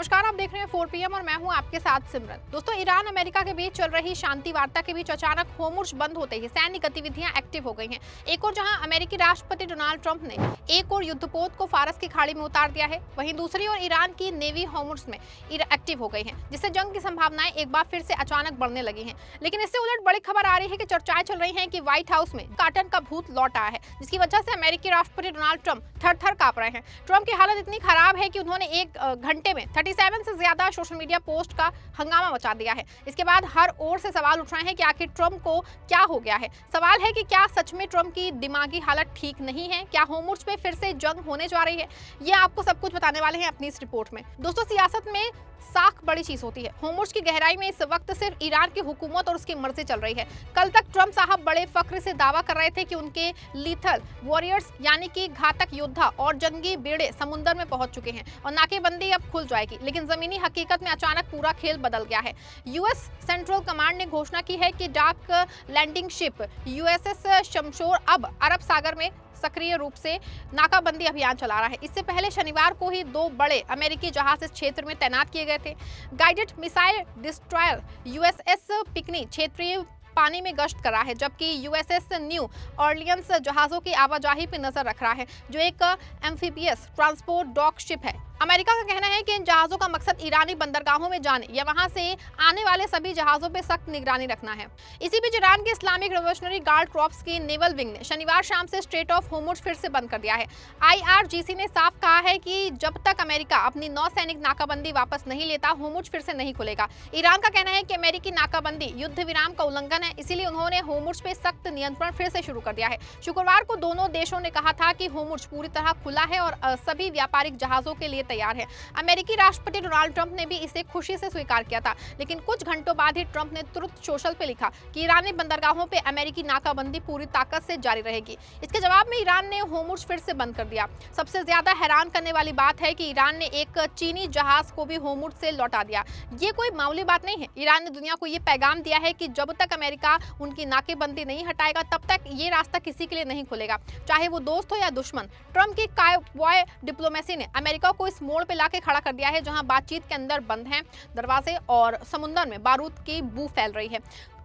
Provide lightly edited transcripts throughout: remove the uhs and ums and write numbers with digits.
नमस्कार, आप देख रहे हैं 4 PM और मैं हूं आपके साथ सिमरन। दोस्तों, ईरान अमेरिका के बीच चल रही शांति वार्ता के बीच अचानक होर्मुज़ बंद होते ही सैन्य गतिविधियां एक्टिव हो गई हैं। एक और जहां अमेरिकी राष्ट्रपति डोनाल्ड ट्रंप ने एक और युद्धपोत को फारस की खाड़ी में उतार दिया है, वहीं दूसरी ओर ईरान की नेवी होर्मुज़ में एक्टिव हो गई है, जिससे जंग की संभावनाएं एक बार फिर से अचानक बढ़ने लगी हैं। लेकिन इससे उलट बड़ी खबर आ रही है कि चर्चाएं चल रही हैं कि व्हाइट हाउस में कार्टन का भूत लौट आया है, जिसकी वजह से अमेरिकी राष्ट्रपति डोनाल्ड ट्रंप थर-थर कांप रहे हैं। ट्रंप की हालत इतनी खराब है कि उन्होंने एक घंटे में 37 से ज्यादा सोशल मीडिया पोस्ट का हंगामा मचा दिया है। इसके बाद हर ओर से सवाल उठ रहे हैं कि आखिर ट्रंप को क्या हो गया है। सवाल है कि क्या सच में ट्रंप की दिमागी हालत ठीक नहीं है, क्या होर्मुज़ पे फिर से जंग होने जा रही है। ये आपको सब कुछ बताने वाले हैं अपनी इस रिपोर्ट में। दोस्तों, सियासत में साख बड़ी चीज होती है। होर्मुज़ की गहराई में इस वक्त सिर्फ ईरान की हुकूमत और उसकी मर्जी चल रही है। कल तक ट्रंप साहब बड़े फख्र से दावा कर रहे थे कि उनके लीथल वॉरियर्स यानी कि घातक योद्धा और जंगी बेड़े समुद्र में पहुंच चुके हैं और नाकेबंदी अब खुल जाएगी। लेकिन जमीनी हकीकत में अचानक पूरा खेल बदल गया है। यूएस सेंट्रल कमांड ने घोषणा की है कि डार्क लैंडिंग शिप USS शमशोर अब अरब सागर में सक्रिय रूप से नाकाबंदी अभियान चला रहा है। इससे पहले शनिवार को ही 2 बड़े अमेरिकी जहाज इस क्षेत्र में तैनात किए गए थे। गाइडेड मिसाइल डिस्ट्रॉयर USS पिकनी क्षेत्रीय पानी में गश्त कर रहा है, जबकि USS न्यू ऑर्लियंस जहाजों की आवाजाही पर नजर रख रहा है, जो एक एम्फीबियस ट्रांसपोर्ट डॉक शिप है। अमेरिका का कहना है कि इन जहाजों का मकसद ईरानी बंदरगाहों में जाने या वहां से आने वाले सभी जहाजों पर सख्त निगरानी रखना है। इसी बीच ईरान के इस्लामिक रिवोल्यूशनरी गार्ड कॉर्प्स की नेवल विंग ने शनिवार शाम से स्ट्रेट ऑफ होर्मुज़ फिर से बंद कर दिया है। IRGC ने साफ कहा है कि जब तक अमेरिका अपनी नौसैनिक नाकाबंदी वापस नहीं लेता, होर्मुज़ फिर से नहीं खुलेगा। ईरान का कहना है कि अमेरिकी नाकाबंदी युद्ध विराम का उल्लंघन है, इसीलिए उन्होंने होर्मुज़ पे सख्त नियंत्रण फिर से शुरू कर दिया है। शुक्रवार को दोनों देशों ने कहा था कि होर्मुज़ पूरी तरह खुला है और सभी व्यापारिक जहाजों के लिए तैयार है। अमेरिकी राष्ट्रपति डोनाल्ड ट्रंप ने भी इसे खुशी से स्वीकार किया था, लेकिन कुछ घंटों बाद ही ट्रंप ने तुरंत सोशल पे लिखा कि ईरानी बंदरगाहों पे अमेरिकी नाकाबंदी पूरी ताकत से जारी रहेगी। इसके जवाब में ईरान ने होर्मुज़ फिर से बंद कर दिया। सबसे ज्यादा हैरान करने वाली बात है कि ईरान ने एक चीनी जहाज को भी होर्मुज़ से लौटा दिया। ये कोई मामूली बात नहीं है। ईरान ने दुनिया को ये पैगाम दिया है कि जब तक अमेरिका उनकी नाकेबंदी नहीं हटाएगा, तब तक ये रास्ता किसी के लिए नहीं खुलेगा, चाहे वो दोस्त हो या दुश्मन। ट्रंप की कायवॉय डिप्लोमेसी ने अमेरिका को इस मोड़ पे लाके खड़ा कर दिया है, जहां बातचीत के अंदर बंद हैं दरवाजे और समुद्र में बारूद की बू फैल रही है।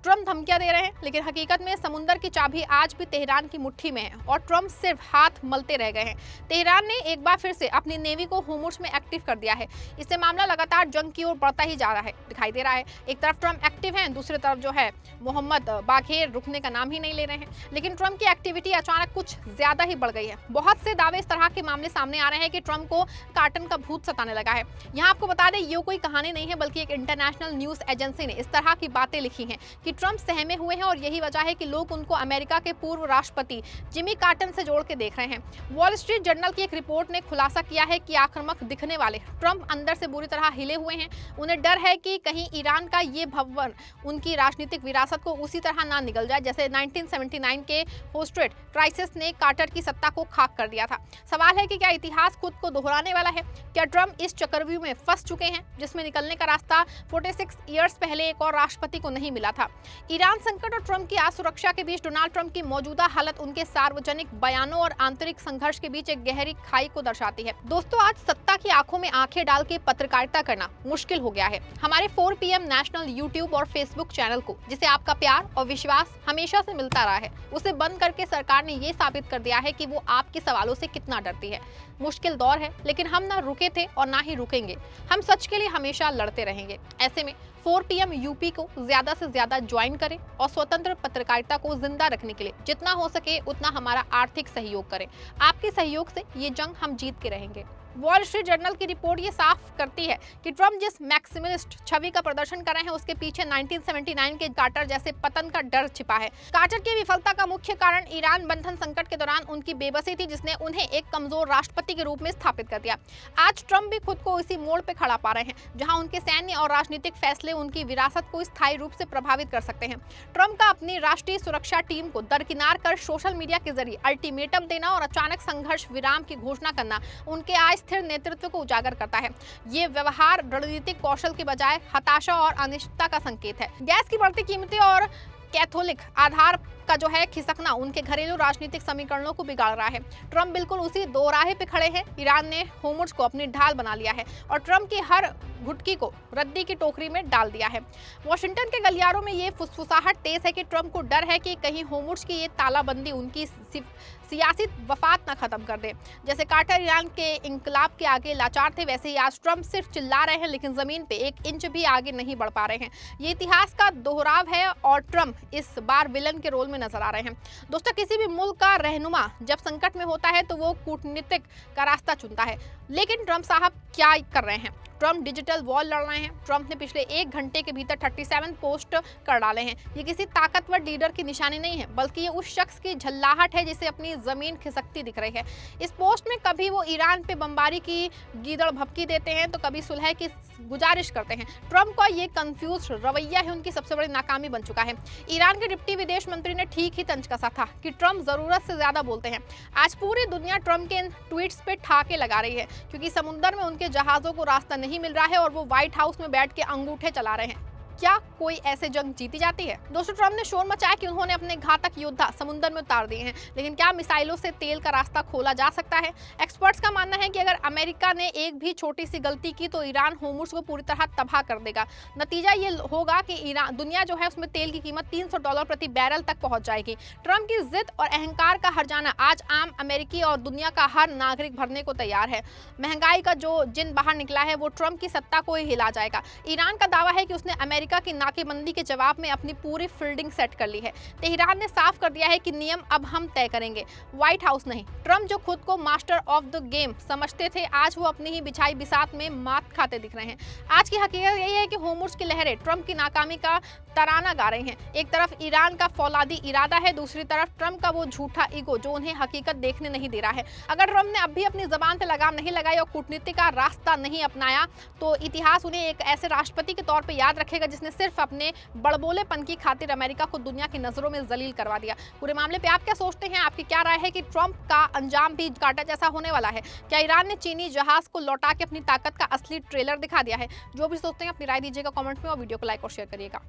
ट्रंप धमकियां दे रहे हैं, लेकिन हकीकत में समुद्र की चाबी आज भी तेहरान की मुट्ठी में है और ट्रंप सिर्फ हाथ मलते रह गए हैं। तेहरान ने एक बार फिर से अपनी नेवी को होर्मुज़ में एक्टिव कर दिया है। इससे मामला लगातार जंग की ओर बढ़ता ही जा रहा है, दिखाई दे रहा है। एक तरफ ट्रंप एक्टिव हैं, दूसरी तरफ जो है मोहम्मद बाघेर रुकने का नाम ही नहीं ले रहे हैं। लेकिन ट्रंप की एक्टिविटी अचानक कुछ ज्यादा ही बढ़ गई है। बहुत से दावे इस तरह के मामले सामने आ रहे हैं कि ट्रंप को कार्टन का भूत सताने लगा है। यहाँ आपको बता दें, ये कोई कहानी नहीं है, बल्कि एक इंटरनेशनल न्यूज एजेंसी ने इस तरह की बातें लिखी हैं कि ट्रंप सहमे हुए हैं और यही वजह है कि लोग उनको अमेरिका के पूर्व राष्ट्रपति जिमी कार्टर से जोड़ के देख रहे हैं। वॉल स्ट्रीट जर्नल की एक रिपोर्ट ने खुलासा किया है कि आक्रामक दिखने वाले ट्रंप अंदर से बुरी तरह हिले हुए हैं। उन्हें डर है कि कहीं ईरान का ये भवन उनकी राजनीतिक विरासत को उसी तरह ना निगल जाए जैसे 1979 के होस्टेड क्राइसिस ने कार्टर की सत्ता को खाक कर दिया था। सवाल है कि क्या इतिहास खुद को दोहराने वाला है? क्या ट्रंप इस चक्रव्यूह में फंस चुके हैं जिसमें निकलने का रास्ता 46 ईयर्स पहले एक और राष्ट्रपति को नहीं मिला था? ईरान संकट और ट्रंप की असुरक्षा के बीच डोनाल्ड ट्रंप की मौजूदा हालत उनके सार्वजनिक बयानों और आंतरिक संघर्ष के बीच एक गहरी खाई को दर्शाती है। दोस्तों, आज सत्ता की आंखों में आंखें डाल के पत्रकारिता करना मुश्किल हो गया है। हमारे 4 PM नेशनल यूट्यूब और फेसबुक चैनल को, जिसे आपका प्यार और विश्वास हमेशा से मिलता रहा है, उसे बंद करके सरकार ने ये साबित कर दिया है कि वो आपके सवालों से कितना डरती है। मुश्किल दौर है, लेकिन हम ना रुके थे और ना ही रुकेंगे। हम सच के लिए हमेशा लड़ते रहेंगे। ऐसे में 4 PM यूपी को ज्यादा से ज्यादा ज्वाइन करें और स्वतंत्र पत्रकारिता को जिंदा रखने के लिए जितना हो सके उतना हमारा आर्थिक सहयोग करें। आपके सहयोग से ये जंग हम जीत के रहेंगे। वॉल स्ट्रीट जर्नल की रिपोर्ट ये साफ करती है कि ट्रंप जिस मैक्सिमलिस्ट छवि का प्रदर्शन कर रहे हैं, उसके पीछे 1979 के कार्टर जैसे पतन का डर छिपा है। कार्टर की विफलता का मुख्य कारण ईरान बंधन संकट के दौरान उनकी बेबसी थी, जिसने उन्हें एक कमजोर राष्ट्रपति के रूप में स्थापित कर दिया। आज ट्रंप भी खुद को इसी मोड़ पे खड़ा पा रहे हैं, जहां उनके सैन्य और राजनीतिक फैसले उनकी विरासत को स्थायी रूप से प्रभावित कर सकते हैं। ट्रंप का अपनी राष्ट्रीय सुरक्षा टीम को दरकिनार कर सोशल मीडिया के जरिए अल्टीमेटम देना और अचानक संघर्ष विराम की घोषणा करना उनके अस्थिर नेतृत्व को उजागर करता है। ये व्यवहार रणनीतिक कौशल के बजाय हताशा और अनिश्चितता का संकेत है। गैस की बढ़ती कीमतें और कैथोलिक आधार का जो है खिसकना उनके घरेलू राजनीतिक समीकरणों को बिगाड़ रहा है। ट्रंप बिल्कुल उसी दोराहे पे खड़े हैं। ईरान ने होर्मुज़ को अपनी ढाल बना लिया है और ट्रंप की हर घुटकी को रद्दी की टोकरी में डाल दिया है। वॉशिंगटन के गलियारों में ये फुसफुसाहट तेज है कि ट्रंप को डर है कि कहीं होर्मुज़ की ये तालाबंदी उनकी सियासी वफात न खत्म कर दे। जैसे कार्टर ईरान के इंकलाब के आगे लाचार थे, वैसे ही आज ट्रंप सिर्फ चिल्ला रहे हैं लेकिन जमीन पे एक इंच भी आगे नहीं बढ़ पा रहे हैं। ये इतिहास का दोहराव है और ट्रंप इस बार विलन के रोल में नजर आ रहे हैं। दोस्तों, किसी भी मुल्क का रहनुमा जब संकट में होता है तो वो कूटनीतिक का रास्ता चुनता है, लेकिन ट्रंप साहब क्या कर रहे हैं? ट्रंप डिजिटल वॉर लड़ रहे हैं। ट्रंप ने पिछले 1 घंटे के भीतर 37 पोस्ट कर डाले हैं। ये किसी ताकतवर लीडर की निशानी नहीं है, बल्कि ये उस शख्स की झल्लाहट है जिसे अपनी जमीन खिसकती दिख रही है। इस पोस्ट में कभी वो ईरान पे बमबारी की गीदड़ भभकी देते हैं तो कभी सुलह की गुजारिश करते हैं। ट्रंप का ये कंफ्यूज रवैया है उनकी सबसे बड़ी नाकामी बन चुका है। ईरान के डिप्टी विदेश मंत्री ने ठीक ही तंज कसा था कि ट्रंप जरूरत से ज्यादा बोलते हैं। आज पूरी दुनिया ट्रंप के इन ट्वीट्स पे ठाके लगा रही है, क्योंकि समुद्र में उनके जहाजों को रास्ता नहीं मिल रहा है और वो व्हाइट हाउस में बैठ के अंगूठे चला रहे हैं। क्या कोई ऐसे जंग जीती जाती है? दोस्तों, ट्रंप ने शोर मचाया कि उन्होंने अपने घातक योद्धा समुद्र में उतार दिए हैं, लेकिन क्या मिसाइलों से तेल का रास्ता खोला जा सकता है? एक्सपर्ट्स का मानना है कि अगर अमेरिका ने एक भी छोटी सी गलती की तो ईरान होर्मुज़ को पूरी तरह तबाह कर देगा। नतीजा ये होगा कि ईरान दुनिया जो है उसमें तेल की कीमत $300 प्रति बैरल तक पहुंच जाएगी। ट्रंप की जिद और अहंकार का हर्जाना आज आम अमेरिकी और दुनिया का हर नागरिक भरने को तैयार है। महंगाई का जो जिन बाहर निकला है वो ट्रंप की सत्ता को ही हिला जाएगा। ईरान का दावा है कि उसने अमेरिका की नाकेबंदी के जवाब में अपनी पूरी फील्डिंग सेट कर ली है। तेहरान ने साफ कर दिया है कि नियम अब हम तय करेंगे, व्हाइट हाउस नहीं। ट्रंप जो खुद को मास्टर ऑफ द गेम समझते थे, आज वो अपनी ही बिछाई बिसात में मात खाते दिख रहे हैं। आज की हकीकत यही है कि होर्मुज़ की लहरें ट्रंप की नाकामी का तराना गा रही हैं। एक तरफ ईरान का फौलादी इरादा है, दूसरी तरफ ट्रंप का वो झूठा ईगो जो उन्हें हकीकत देखने नहीं दे रहा है। अगर ट्रंप ने अब भी अपनी जबान पे लगाम नहीं लगाई और कूटनीति का रास्ता नहीं अपनाया तो इतिहास उन्हें एक ऐसे राष्ट्रपति के तौर पे याद रखेगा जिसने सिर्फ अपने बड़बोलेपन की खातिर अमेरिका को दुनिया की नजरों में जलील करवा दिया। पूरे मामले पे आप क्या सोचते हैं? आपकी क्या राय है कि ट्रंप का अंजाम भी कांटा जैसा होने वाला है? क्या ईरान ने चीनी जहाज को लौटा के अपनी ताकत का असली ट्रेलर दिखा दिया है? जो भी सोचते हैं अपनी राय दीजिएगा कमेंट में और वीडियो को लाइक और शेयर करिएगा।